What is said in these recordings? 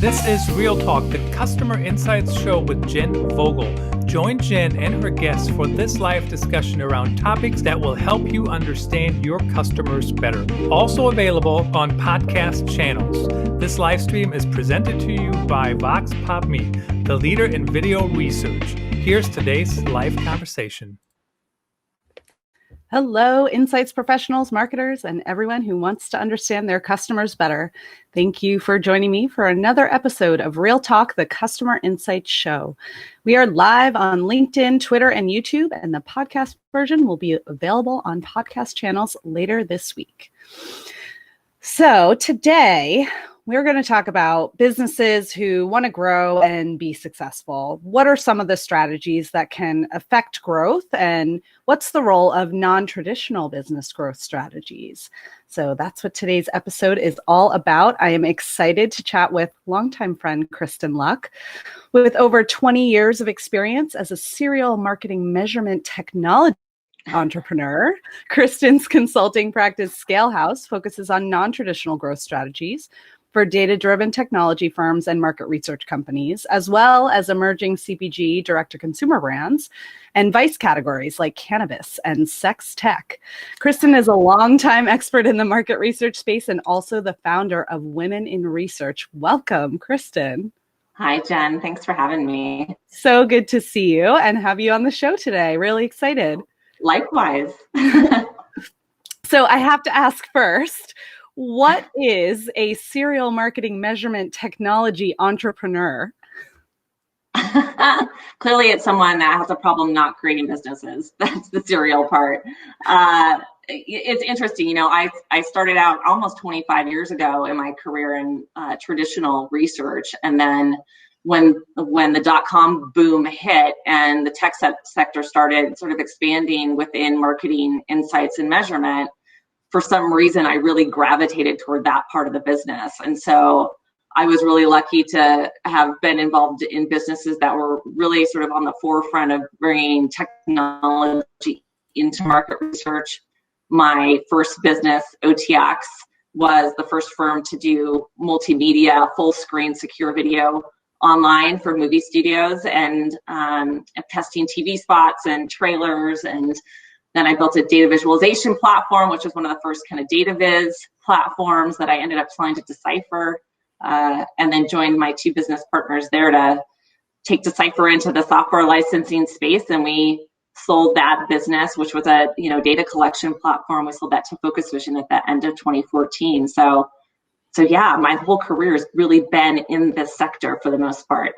This is Real Talk, the Customer Insights Show with Jen Vogel. Join Jen and her guests for this live discussion around topics that will help you understand your customers better. Also available on podcast channels. This live stream is presented to you by Vox Pop Me, the leader in video research. Here's today's live conversation. Hello, insights professionals, marketers, and everyone who wants to understand their customers better. Thank you for joining me for another episode of Real Talk, the Customer Insights Show. We are live on LinkedIn, Twitter, and YouTube, and the podcast version will be available on podcast channels later this week. So today, we're going to talk about businesses who want to grow and be successful. What are some of the strategies that can affect growth, and what's the role of non-traditional business growth strategies? So that's what today's episode is all about. I am excited to chat with longtime friend Kristin Luck. With over 20 years of experience as a serial marketing measurement technology entrepreneur, Kristin's consulting practice ScaleHouse focuses on non-traditional growth strategies for data-driven technology firms and market research companies, as well as emerging CPG direct-to-consumer brands and vice categories like cannabis and sex tech. Kristin is a longtime expert in the market research space and also the founder of Women in Research. Welcome, Kristin. Hi, Jen. Thanks for having me. So good to see you and have you on the show today. Really excited. Likewise. So I have to ask first, what is a serial marketing measurement technology entrepreneur? Clearly, it's someone that has a problem not creating businesses. That's the serial part. It's interesting. You know, I started out almost 25 years ago in my career in traditional research. And then when the dot-com boom hit and the tech sector started sort of expanding within marketing insights and measurement, for some reason, I really gravitated toward that part of the business. And so I was really lucky to have been involved in businesses that were really sort of on the forefront of bringing technology into market research. My first business, OTX, was the first firm to do multimedia, full screen, secure video online for movie studios and testing TV spots and trailers. And then I built a data visualization platform, which was one of the first kind of data viz platforms that I ended up selling to Decipher, and then joined my two business partners there to take Decipher into the software licensing space. And we sold that business, which was a data collection platform. We sold that to Focus Vision at the end of 2014. So yeah, my whole career has really been in this sector for the most part.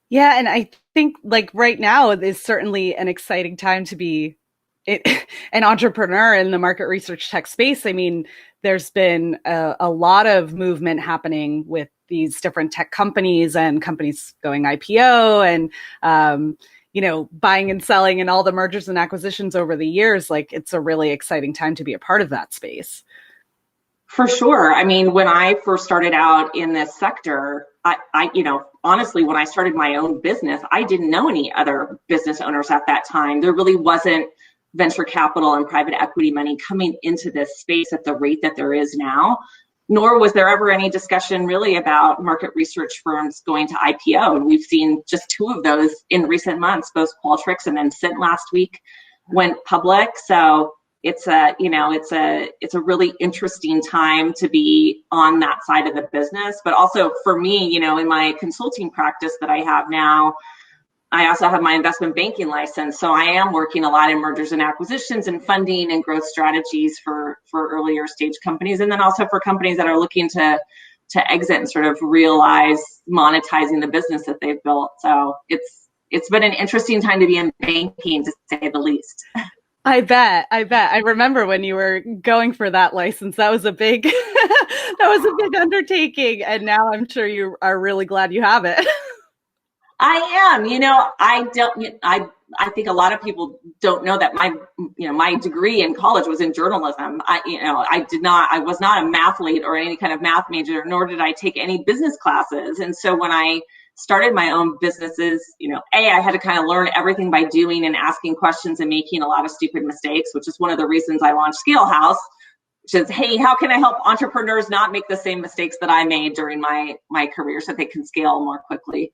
Yeah, and I think like right now is certainly an exciting time to be an entrepreneur in the market research tech space. I mean, there's been a lot of movement happening with these different tech companies and companies going IPO and, buying and selling and all the mergers and acquisitions over the years. Like, it's a really exciting time to be a part of that space. For sure. I mean, when I first started out in this sector, I honestly, when I started my own business, I didn't know any other business owners at that time. There really wasn't venture capital and private equity money coming into this space at the rate that there is now, nor was there ever any discussion really about market research firms going to IPO. And we've seen just two of those in recent months, both Qualtrics and then Cint last week went public. So it's a really interesting time to be on that side of the business. But also for me, in my consulting practice that I have now, I also have my investment banking license. So I am working a lot in mergers and acquisitions and funding and growth strategies for earlier stage companies. And then also for companies that are looking to exit and sort of realize monetizing the business that they've built. So it's been an interesting time to be in banking, to say the least. I bet. I remember when you were going for that license, that was a big undertaking. And now I'm sure you are really glad you have it. I am. I think a lot of people don't know that my degree in college was in journalism. I was not a mathlete or any kind of math major, nor did I take any business classes. And so when I started my own businesses, I had to kind of learn everything by doing and asking questions and making a lot of stupid mistakes, which is one of the reasons I launched ScaleHouse, which is, hey, how can I help entrepreneurs not make the same mistakes that I made during my career so they can scale more quickly?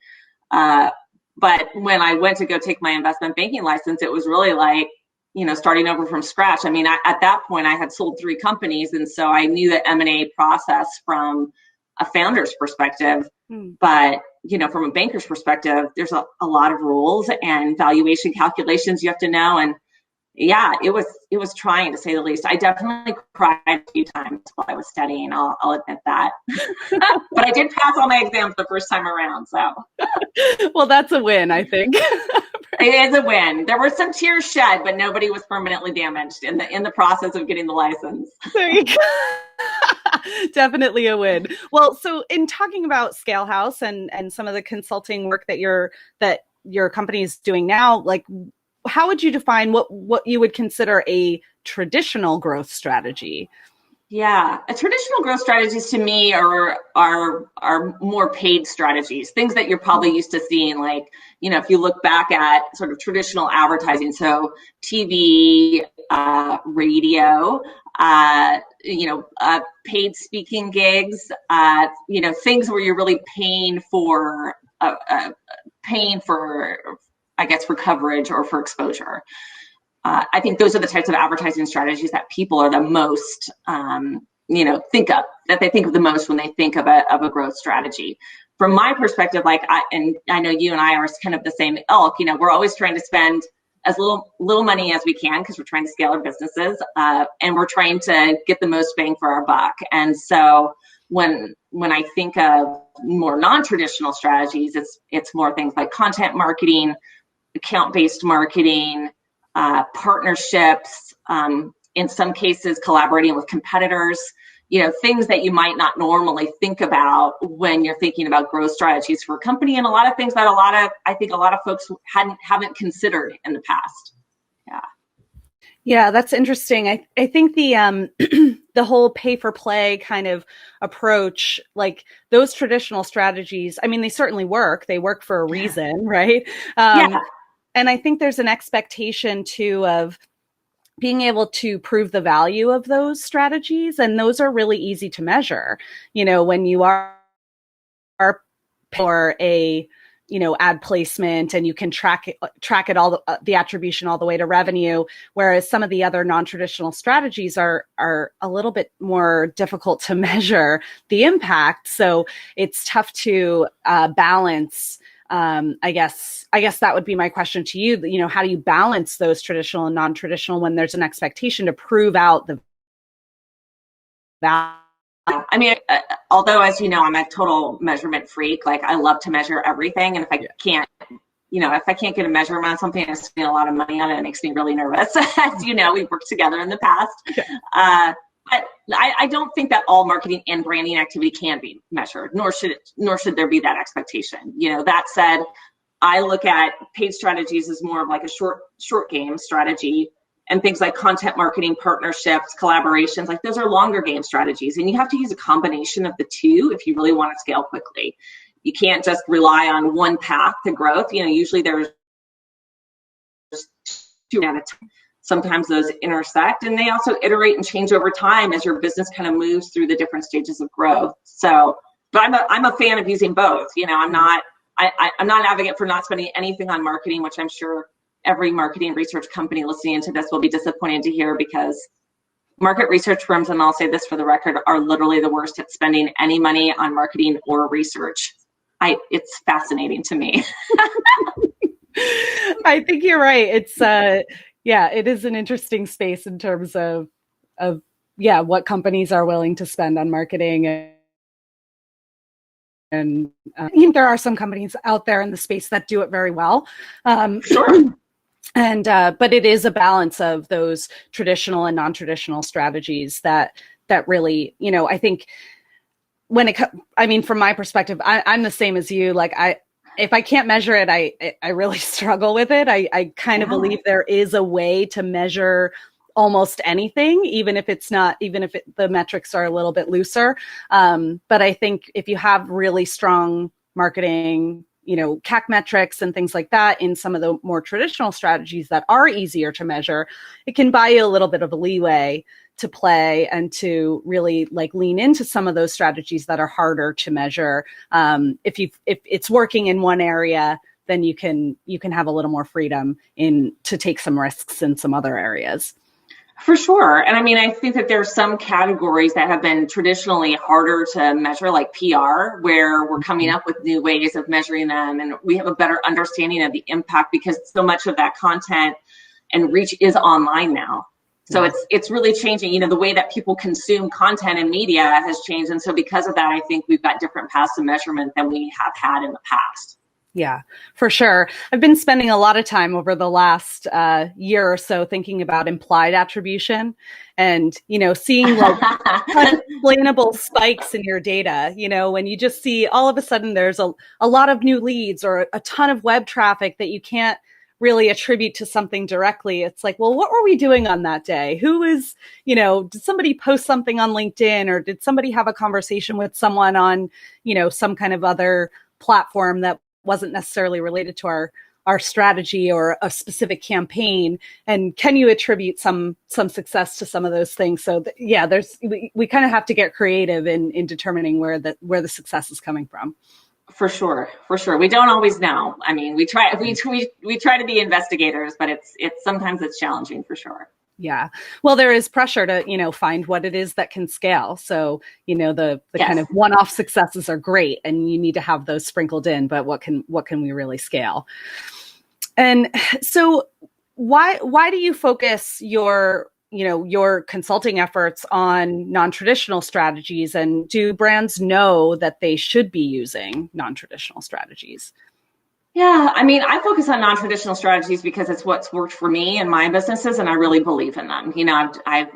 But when I went to go take my investment banking license, it was really like, starting over from scratch. I mean, at that point, I had sold 3 companies, and so I knew the M&A process from a founder's perspective. But from a banker's perspective, there's a lot of rules and valuation calculations you have to know. And yeah, it was trying, to say the least. I definitely cried a few times while I was studying. I'll admit that. But I did pass all my exams the first time around. So, well, that's a win, I think. It is a win. There were some tears shed, but nobody was permanently damaged in the process of getting the license. There you go. Definitely a win. Well, so in talking about ScaleHouse and some of the consulting work that your company is doing now, like, how would you define what you would consider a traditional growth strategy? Yeah, traditional growth strategies to me are more paid strategies, things that you're probably used to seeing, like, if you look back at sort of traditional advertising, so TV, radio, paid speaking gigs, things where you're really paying for, I guess, for coverage or for exposure. I think those are the types of advertising strategies that people are the most, think of the most when they think of a growth strategy. From my perspective, and I know you and I are kind of the same ilk, we're always trying to spend as little money as we can because we're trying to scale our businesses, and we're trying to get the most bang for our buck. And so when I think of more non-traditional strategies, it's more things like content marketing, account-based marketing, partnerships, in some cases collaborating with competitors, things that you might not normally think about when you're thinking about growth strategies for a company, and a lot of things that I think a lot of folks haven't considered in the past. Yeah, that's interesting. I think the the whole pay for play kind of approach, like those traditional strategies, I mean, they certainly work. They work for a reason, right? And I think there's an expectation too of being able to prove the value of those strategies. And those are really easy to measure. When you are for a, ad placement, and you can track it all, the attribution all the way to revenue, whereas some of the other non-traditional strategies are a little bit more difficult to measure the impact. So it's tough to balance. I guess that would be my question to you. How do you balance those traditional and non-traditional when there's an expectation to prove out the value? I mean, although, as you know, I'm a total measurement freak. Like, I love to measure everything, and if I can't, if I can't get a measurement on something, I spend a lot of money on it. It makes me really nervous. As you know, we've worked together in the past. But I don't think that all marketing and branding activity can be measured, nor should there be that expectation. That said, I look at paid strategies as more of like a short game strategy, and things like content marketing, partnerships, collaborations, like those are longer game strategies. And you have to use a combination of the two if you really want to scale quickly. You can't just rely on one path to growth. Usually there's two at a time. Sometimes those intersect, and they also iterate and change over time as your business kind of moves through the different stages of growth. So, but I'm a fan of using both. I'm not an advocate for not spending anything on marketing, which I'm sure every marketing research company listening into this will be disappointed to hear, because market research firms, and I'll say this for the record, are literally the worst at spending any money on marketing or research. It's fascinating to me. I think you're right. It's it is an interesting space in terms of what companies are willing to spend on marketing. And there are some companies out there in the space that do it very well. Sure. And but it is a balance of those traditional and non-traditional strategies that really, I think from my perspective, I'm the same as you. Like, if I can't measure it, I really struggle with it. I kind of believe there is a way to measure almost anything, even if the metrics are a little bit looser. But I think if you have really strong marketing, CAC metrics and things like that in some of the more traditional strategies that are easier to measure, it can buy you a little bit of a leeway to play and to really like lean into some of those strategies that are harder to measure. If it's working in one area, then you can have a little more freedom to take some risks in some other areas. For sure. And I mean, I think that there's some categories that have been traditionally harder to measure, like PR, where we're coming up with new ways of measuring them. And we have a better understanding of the impact because so much of that content and reach is online now. So it's really changing, the way that people consume content and media has changed. And so because of that, I think we've got different paths of measurement than we have had in the past. Yeah, for sure. I've been spending a lot of time over the last year or so thinking about implied attribution and, seeing like unexplainable spikes in your data, when you just see all of a sudden there's a lot of new leads or a ton of web traffic that you can't really attribute to something directly. It's like, well, what were we doing on that day? Who is, did somebody post something on LinkedIn or did somebody have a conversation with someone on, some kind of other platform that wasn't necessarily related to our strategy or a specific campaign, and can you attribute some success to some of those things? So we kind of have to get creative in determining where the success is coming from. For sure. We don't always know. I mean, we try to be investigators, but it's sometimes it's challenging for sure. Yeah. Well, there is pressure to, find what it is that can scale. So, the kind of one-off successes are great and you need to have those sprinkled in, but what can we really scale? And so why do you focus your consulting efforts on non-traditional strategies, and do brands know that they should be using non-traditional strategies? Yeah, I mean, I focus on non-traditional strategies because it's what's worked for me and my businesses, and I really believe in them. I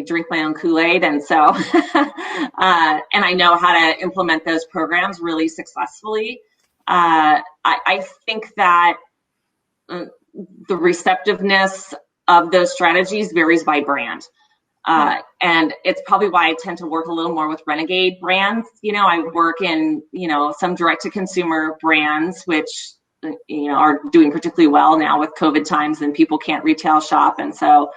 drink my own Kool-Aid, and so and I know how to implement those programs really successfully. I think that the receptiveness of those strategies varies by brand. And it's probably why I tend to work a little more with renegade brands. I work in, some direct-to-consumer brands, which, are doing particularly well now with COVID times and people can't retail shop. And so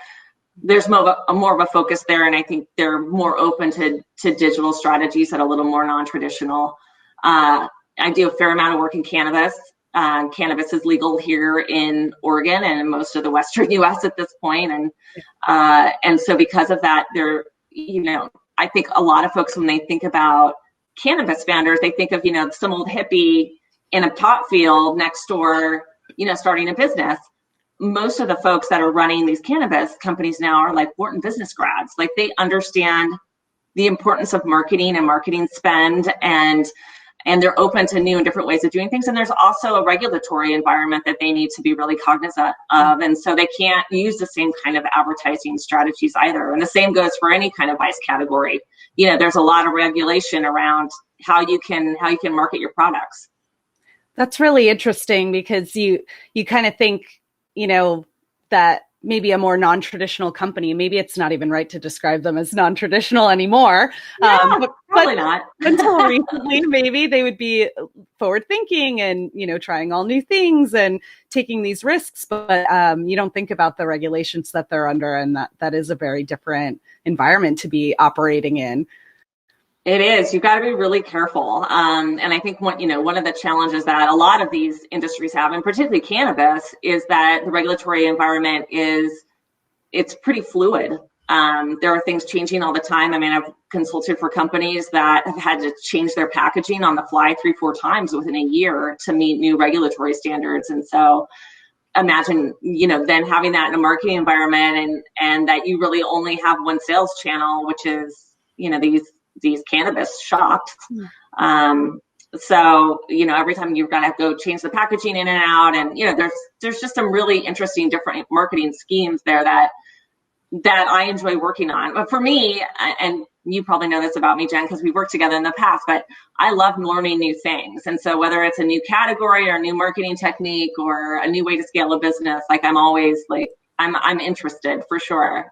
there's more of a focus there. And I think they're more open to digital strategies that are a little more non-traditional. I do a fair amount of work in cannabis. Cannabis is legal here in Oregon and in most of the Western U.S. at this point. And so because of that, I think a lot of folks, when they think about cannabis founders, they think of, some old hippie in a pot field next door, starting a business. Most of the folks that are running these cannabis companies now are like Wharton business grads. Like, they understand the importance of marketing and marketing spend, and they're open to new and different ways of doing things. And there's also a regulatory environment that they need to be really cognizant of. And so they can't use the same kind of advertising strategies either. And the same goes for any kind of vice category. There's a lot of regulation around how you can market your products. That's really interesting because you kind of think, that maybe a more non-traditional company, maybe it's not even right to describe them as non-traditional anymore. Yeah, probably not. Until recently, maybe they would be forward thinking and, trying all new things and taking these risks. But you don't think about the regulations that they're under, and that is a very different environment to be operating in. It is. You've got to be really careful. And I think one of the challenges that a lot of these industries have, and particularly cannabis, is that the regulatory environment it's pretty fluid. There are things changing all the time. I mean, I've consulted for companies that have had to change their packaging on the fly 3-4 times within a year to meet new regulatory standards. And so imagine, then having that in a marketing environment and that you really only have one sales channel, which is, these cannabis shops. So, every time you've got to go change the packaging in and out, and, there's just some really interesting different marketing schemes there that I enjoy working on. But for me, and you probably know this about me, Jen, because we've worked together in the past, but I love learning new things. And so whether it's a new category or a new marketing technique or a new way to scale a business, like I'm always like, I'm interested for sure.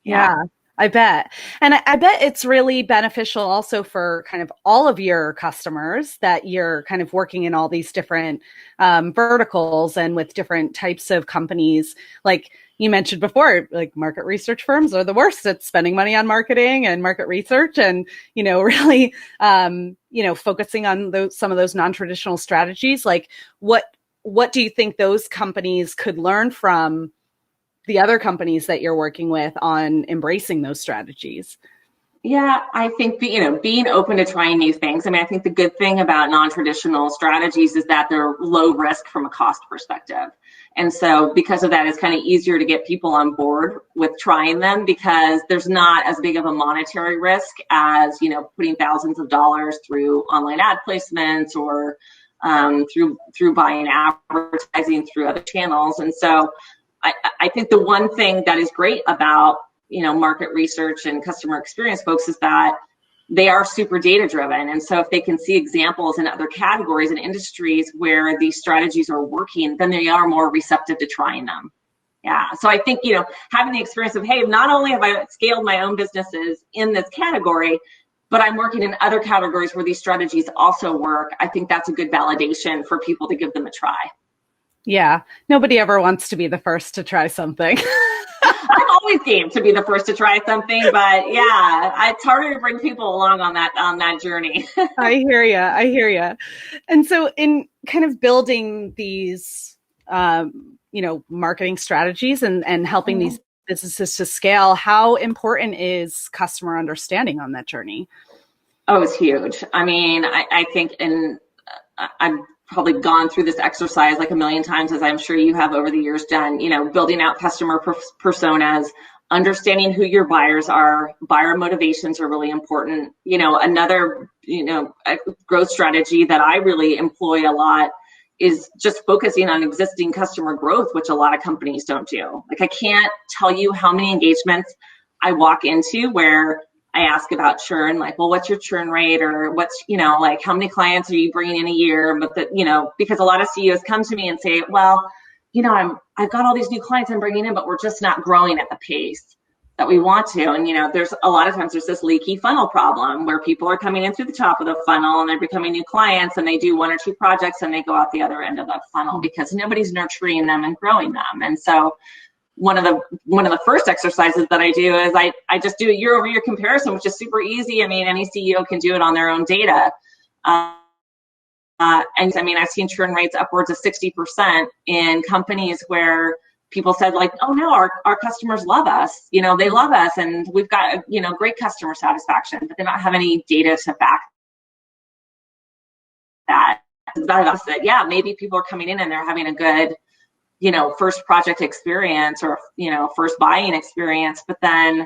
Yeah. I bet. And I bet it's really beneficial also for kind of all of your customers that you're kind of working in all these different verticals and with different types of companies. Like you mentioned before, like market research firms are the worst at spending money on marketing and market research and, really, focusing on some of those non-traditional strategies. Like what do you think those companies could learn from the other companies that you're working with on embracing those strategies? Yeah, I think, being open to trying new things. I mean, I think the good thing about non-traditional strategies is that they're low risk from a cost perspective. And so because of that, it's kind of easier to get people on board with trying them because there's not as big of a monetary risk as, putting thousands of dollars through online ad placements or through buying advertising through other channels. And so I think the one thing that is great about, market research and customer experience folks is that they are super data driven. And so if they can see examples in other categories and industries where these strategies are working, then they are more receptive to trying them. Yeah. So I think, having the experience of, hey, not only have I scaled my own businesses in this category, but I'm working in other categories where these strategies also work. I think that's a good validation for people to give them a try. Yeah. Nobody ever wants to be the first to try something. I'm always game to be the first to try something, but yeah, it's harder to bring people along on that journey. I hear you. And so in kind of building these, marketing strategies and helping these businesses to scale, how important is customer understanding on that journey? Oh, it's huge. I mean, I think, and I've probably gone through this exercise like a million times, as I'm sure you have over the years, Jen, building out customer personas, understanding who your buyers are. Buyer motivations are really important. Another, a growth strategy that I really employ a lot is just focusing on existing customer growth, which a lot of companies don't do. Like, I can't tell you how many engagements I walk into where I ask about churn, like, well, what's your churn rate, or what's, like, how many clients are you bringing in a year? But because a lot of CEOs come to me and say, well, I've got all these new clients I'm bringing in, but we're just not growing at the pace that we want to. And, there's a lot of times there's this leaky funnel problem where people are coming in through the top of the funnel and they're becoming new clients and they do one or two projects and they go out the other end of the funnel because nobody's nurturing them and growing them. And so one of the first exercises that I do is I just do a year-over-year comparison, which is super easy. I mean, any CEO can do it on their own data. And I mean, I've seen churn rates upwards of 60% in companies where people said, like, oh no, our customers love us. They love us and we've got, great customer satisfaction, but they don't have any data to back that. Yeah, maybe people are coming in and they're having a good, first project experience or, first buying experience, but then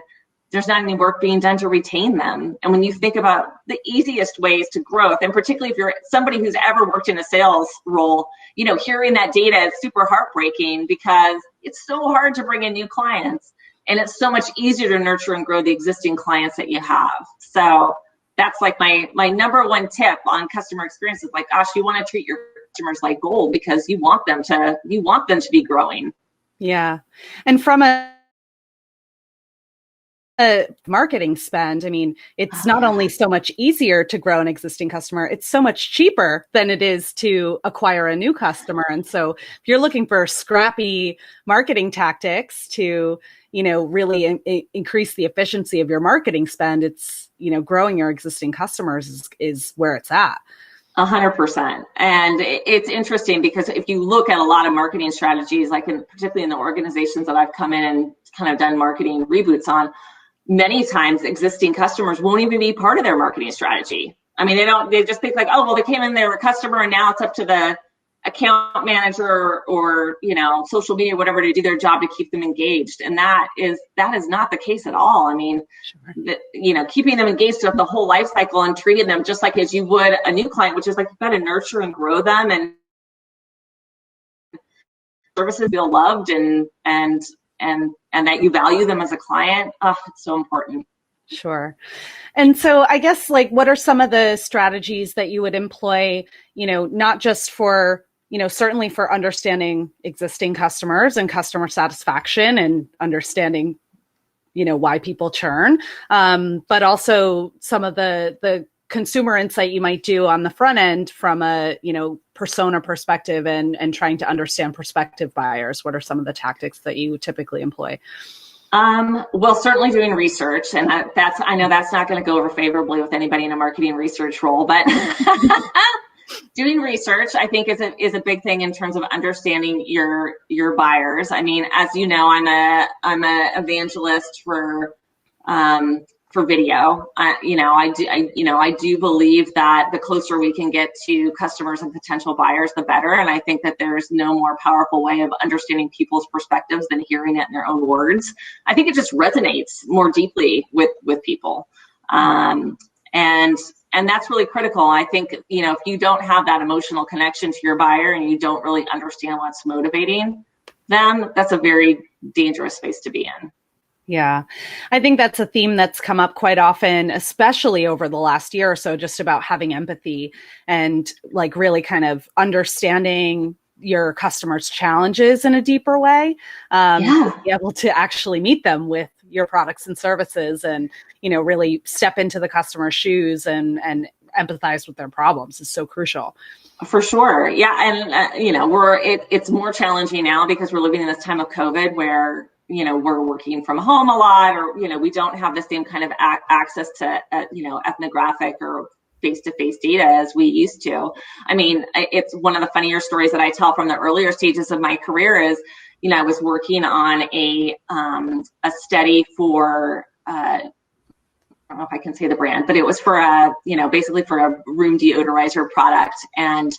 there's not any work being done to retain them. And when you think about the easiest ways to growth, and particularly if you're somebody who's ever worked in a sales role, hearing that data is super heartbreaking because it's so hard to bring in new clients and it's so much easier to nurture and grow the existing clients that you have. So that's like my number one tip on customer experience is, like, gosh, you want to treat your customers like gold because you want them to be growing. Yeah. And from a marketing spend, I mean, it's not only so much easier to grow an existing customer, it's so much cheaper than it is to acquire a new customer. And so if you're looking for scrappy marketing tactics to, really increase the efficiency of your marketing spend, it's, growing your existing customers is where it's at. 100%. And it's interesting because if you look at a lot of marketing strategies, like particularly in the organizations that I've come in and kind of done marketing reboots on, many times existing customers won't even be part of their marketing strategy. I mean, they just think like, oh, well, they came in, they were a customer, and now it's up to the account manager or, social media, whatever, to do their job to keep them engaged. And that is not the case at all. I mean, sure. Keeping them engaged throughout the whole life cycle and treating them just like as you would a new client, which is like, you've got to nurture and grow them and services feel loved and that you value them as a client. Oh, it's so important. Sure. And so I guess, like, what are some of the strategies that you would employ, not just for, certainly for understanding existing customers and customer satisfaction and understanding, why people churn, but also some of the consumer insight you might do on the front end from a, persona perspective and trying to understand prospective buyers. What are some of the tactics that you typically employ? Well, certainly doing research, and I know that's not going to go over favorably with anybody in a marketing research role, but doing research, I think, is a big thing in terms of understanding your buyers. I mean, as you know, I'm a evangelist for video. I do believe that the closer we can get to customers and potential buyers, the better. And I think that there's no more powerful way of understanding people's perspectives than hearing it in their own words. I think it just resonates more deeply with people. And that's really critical. I think, if you don't have that emotional connection to your buyer and you don't really understand what's motivating them, that's a very dangerous space to be in. Yeah, I think that's a theme that's come up quite often, especially over the last year or so, just about having empathy and like really kind of understanding your customers' challenges in a deeper way, be able to actually meet them with your products and services and, really step into the customer's shoes and empathize with their problems is so crucial. For sure. Yeah. And, it's more challenging now because we're living in this time of COVID where, we're working from home a lot, or, we don't have the same kind of access to, ethnographic or face-to-face data as we used to. I mean, it's one of the funnier stories that I tell from the earlier stages of my career is, I was working on a study for, I don't know if I can say the brand, but it was for basically for a room deodorizer product. And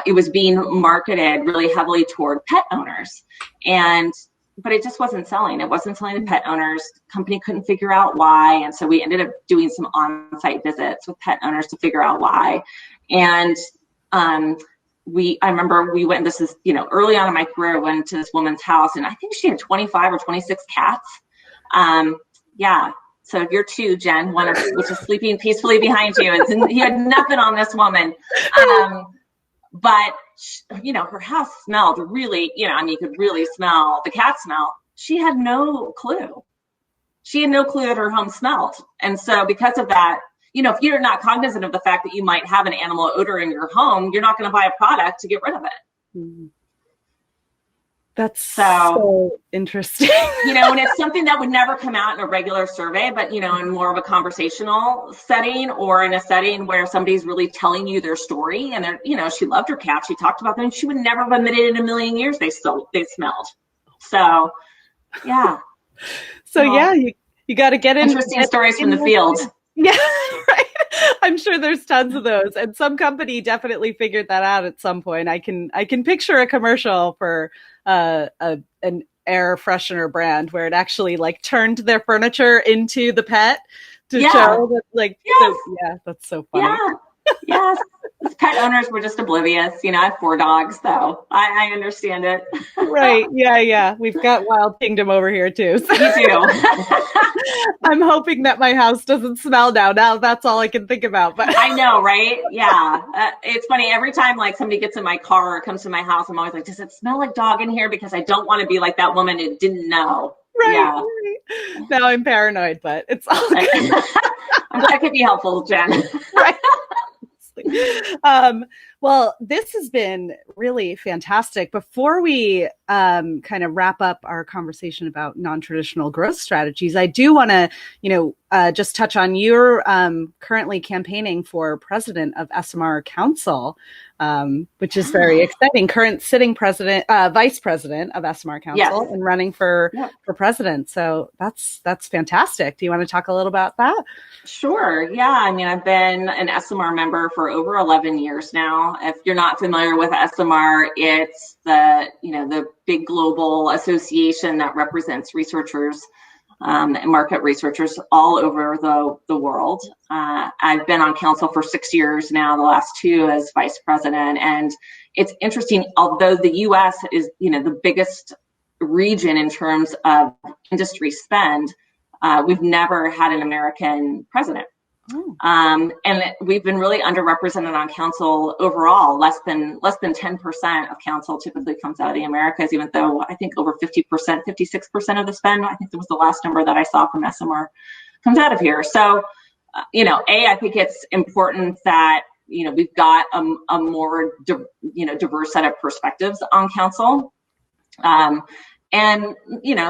it was being marketed really heavily toward pet owners. But it just wasn't selling. It wasn't selling to pet owners. Company couldn't figure out why. And so we ended up doing some on-site visits with pet owners to figure out why. And I remember we went, this is, early on in my career, I went to this woman's house and I think she had 25 or 26 cats. So if you're two, Jen, one of which is sleeping peacefully behind you, and you had nothing on this woman. But, her house smelled really, you could really smell the cat smell. She had no clue. She had no clue that her home smelled. And so because of that, if you're not cognizant of the fact that you might have an animal odor in your home, you're not going to buy a product to get rid of it. Mm-hmm. That's so interesting. And it's something that would never come out in a regular survey, but, in more of a conversational setting or in a setting where somebody's really telling you their story and they're, she loved her cat. She talked about them. She would never have admitted in a million years they smelled. So, yeah. You got to get in. Interesting stories from the field. Yeah, right. I'm sure there's tons of those. And some company definitely figured that out at some point. I can picture a commercial for an air freshener brand where it actually turned their furniture into the pet to show that that's so funny. Yes. Pet owners were just oblivious. I have 4 dogs, so I understand it. Right. Yeah. We've got Wild Kingdom over here too. So. You do. I'm hoping that my house doesn't smell now. That's all I can think about. But I know, right? Yeah. It's funny. Every time somebody gets in my car or comes to my house, I'm always like, does it smell like dog in here? Because I don't want to be like that woman who didn't know. Right. Yeah. Right. Now I'm paranoid, but it's all good. I'm glad I could be helpful, Jen. Right. Well, this has been really fantastic. Before we kind of wrap up our conversation about non-traditional growth strategies, I do want to, just touch on your currently campaigning for president of SMR Council, which is very exciting. Current sitting vice president of SMR Council, and running for president. So that's fantastic. Do you want to talk a little about that? Sure. Yeah. I mean, I've been an SMR member for over 11 years now. If you're not familiar with SMR, it's the big global association that represents researchers and market researchers all over the world. I've been on council for 6 years now, the last 2 as vice president. And it's interesting, although the US is, the biggest region in terms of industry spend, we've never had an American president. And we've been really underrepresented on council overall. Less than 10% of council typically comes out of the Americas, even though I think over 50%, 56% of the spend, I think that was the last number that I saw from SMR, comes out of here. So, I think it's important that, we've got a more, diverse set of perspectives on council. And,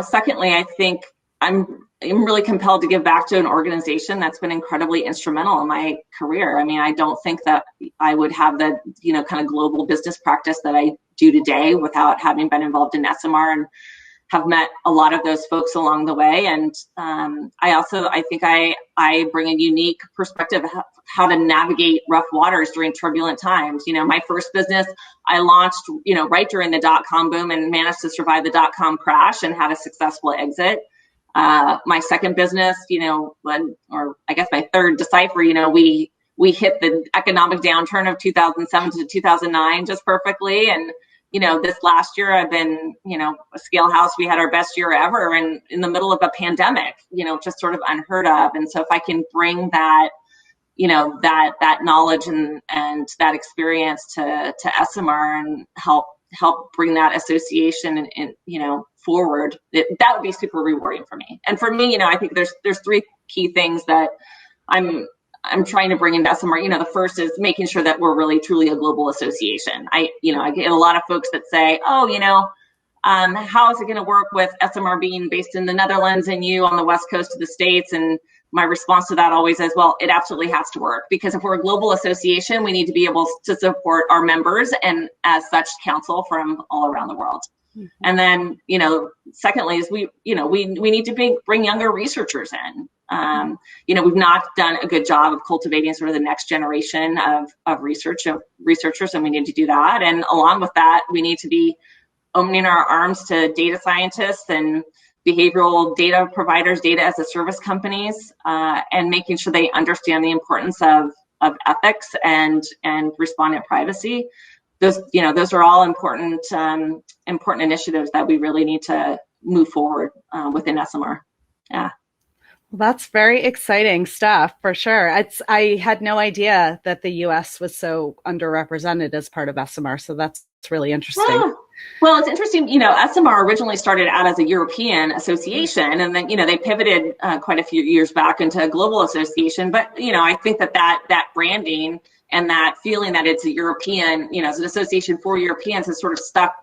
secondly, I think I'm really compelled to give back to an organization that's been incredibly instrumental in my career. I mean, I don't think that I would have the, kind of global business practice that I do today without having been involved in SMR, and have met a lot of those folks along the way. And I think I bring a unique perspective of how to navigate rough waters during turbulent times. My first business I launched, right during the dot-com boom, and managed to survive the dot-com crash and had a successful exit. My second business, or I guess my third, Decipher, we hit the economic downturn of 2007 to 2009 just perfectly. And, this last year I've been, ScaleHouse, we had our best year ever, and in the middle of a pandemic, just sort of unheard of. And so if I can bring that, that knowledge and that experience to SMR and help bring that association and forward, that would be super rewarding for me. And for me, I think there's three key things that I'm trying to bring into SMR. The first is making sure that we're really truly a global association. I get a lot of folks that say, oh, how is it going to work with SMR being based in the Netherlands and you on the West Coast of the States? And my response to that always is, well, it absolutely has to work, because if we're a global association, we need to be able to support our members and as such counsel from all around the world. Mm-hmm. And then, secondly is we need to bring younger researchers in. We've not done a good job of cultivating sort of the next generation of researchers, and we need to do that. And along with that, we need to be opening our arms to data scientists and behavioral data providers, data as a service companies, and making sure they understand the importance of ethics and respondent privacy. Those are all important initiatives that we really need to move forward within SMR. Yeah. Well, that's very exciting stuff for sure. I had no idea that the U.S. was so underrepresented as part of SMR, so that's really interesting. Yeah. Well, it's interesting, SMR originally started out as a European association, and then, they pivoted quite a few years back into a global association. But, I think that branding and that feeling that it's a European, it's an association for Europeans has sort of stuck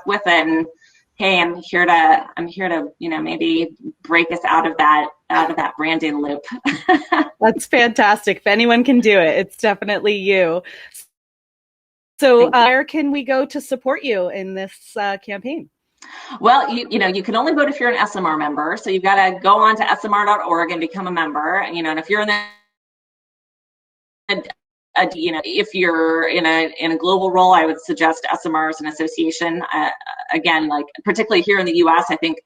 with it. And hey, I'm here to, maybe break us out of that branding loop. That's fantastic. If anyone can do it, it's definitely you. So where can we go to support you in this campaign? Well, you can only vote if you're an SMR member. So you've got to go on to smr.org and become a member. And if you're in if you're in a global role, I would suggest SMR as an association. Again, like particularly here in the U.S., I think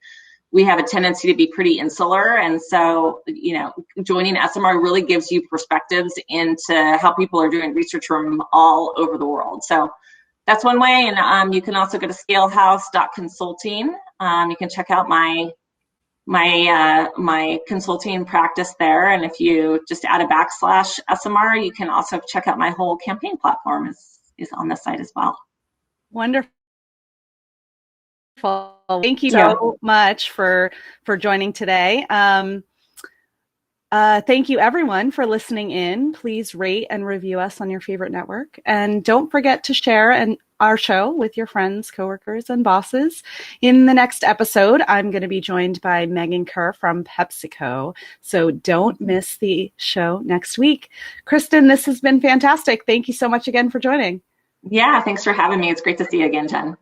we have a tendency to be pretty insular. And so, joining SMR really gives you perspectives into how people are doing research from all over the world. So that's one way. And you can also go to scalehouse.consulting. You can check out my consulting practice there. And if you just add a /SMR, you can also check out my whole campaign platform is on the site as well. Wonderful. Thank you so much for joining today. Thank you everyone for listening in. Please rate and review us on your favorite network. And don't forget to share our show with your friends, coworkers, and bosses. In the next episode, I'm going to be joined by Megan Kerr from Pepsico. So don't miss the show next week. Kristin, this has been fantastic. Thank you so much again for joining. Yeah, thanks for having me. It's great to see you again, Jen.